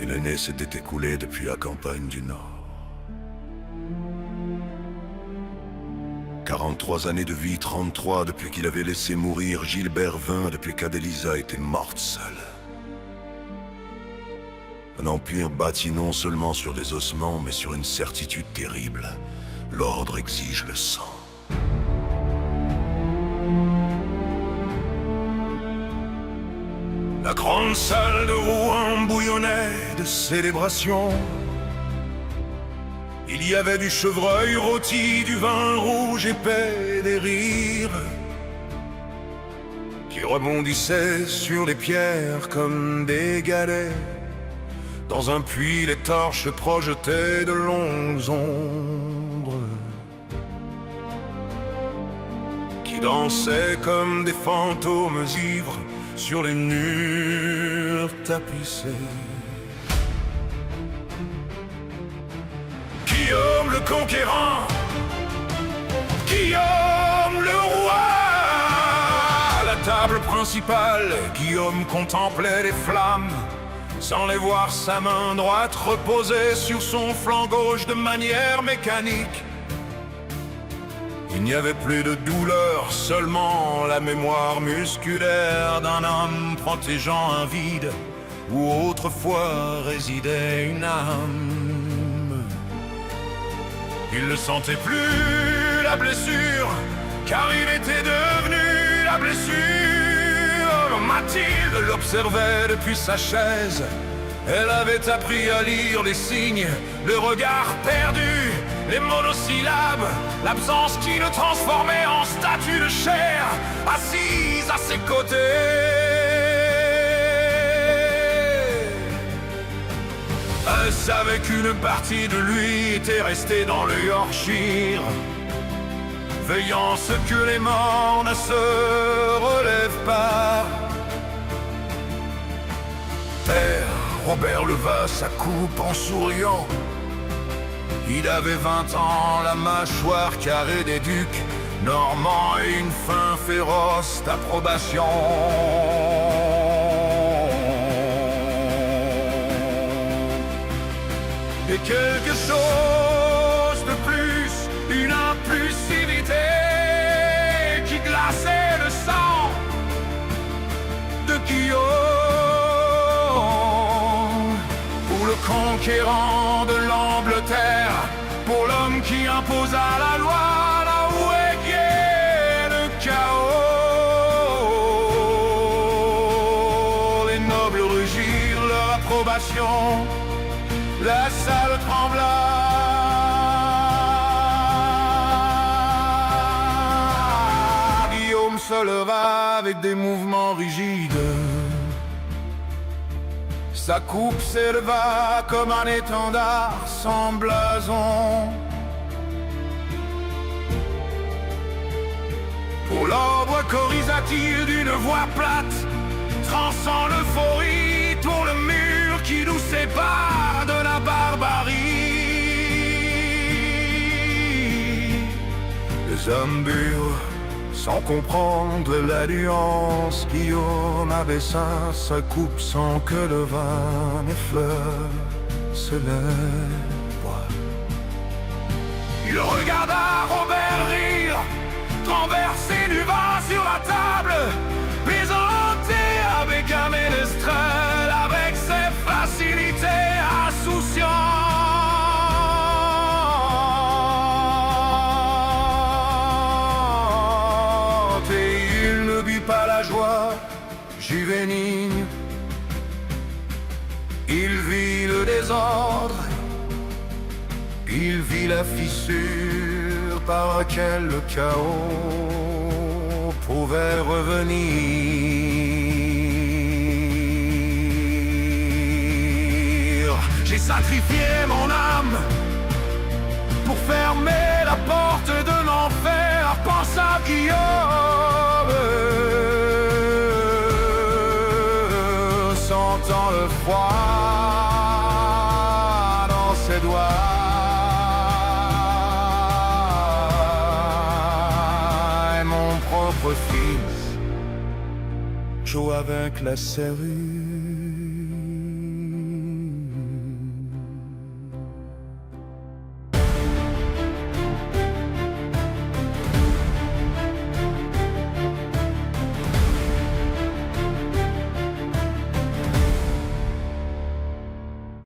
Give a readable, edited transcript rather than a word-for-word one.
et l'aîné s'était écoulé depuis la campagne du Nord. 43 années de vie, 33 depuis qu'il avait laissé mourir Gilbert, 20 depuis qu'Adélisa était morte seule. Un empire bâti non seulement sur des ossements, mais sur une certitude terrible. L'ordre exige le sang. La grande salle de Rouen bouillonnait de célébration. Il y avait du chevreuil rôti, du vin rouge épais, des rires qui rebondissaient sur les pierres comme des galets. Dans un puits, les torches projetaient de longues ombres qui dansaient comme des fantômes ivres sur les murs tapissés. Guillaume le conquérant, Guillaume le roi. À la table principale, Guillaume contemplait les flammes, sans les voir sa main droite reposer sur son flanc gauche de manière mécanique. Il n'y avait plus de douleur, seulement la mémoire musculaire d'un homme protégeant un vide où autrefois résidait une âme. Il ne sentait plus la blessure, car il était devenu la blessure. Mathilde l'observait depuis sa chaise. Elle avait appris à lire les signes, le regard perdu, les monosyllabes, l'absence qui le transformait en statue de chair, assise à ses côtés. Elle savait qu'une partie de lui était restée dans le Yorkshire, veillant ce que les morts ne se relèvent pas. Père, Robert leva sa coupe en souriant. Il avait 20 ans, la mâchoire carrée des ducs normands et une faim féroce d'approbation. Et quelque chose de plus, une impulsivité qui glaçait le sang de Guillaume. Pour le conquérant de l'Angleterre, pour l'homme qui imposa la loi, là où est le chaos. Les nobles rugirent leur approbation, la salle trembla. Guillaume se leva avec des mouvements rigides. Sa coupe s'éleva comme un étendard sans blason. Pour l'ordre corrisa-t-il d'une voix plate, transcend l'euphorie pour le mur qui nous sépare de la barbarie. Les hommes burent sans comprendre la nuance. Guillaume abaissa sa coupe sans que le vin n'effleure se lève. Il regarda Robert rire, renverser du vin sur la table, plaisanter avec un ménestrel, avec ses facilités insouciantes. Pas la joie juvénile, il vit le désordre, il vit la fissure par laquelle le chaos pouvait revenir. J'ai sacrifié mon âme pour fermer la porte de l'enfer, pensa Guillaume, sentant le froid dans ses doigts. Et mon propre fils joue avec la serrure.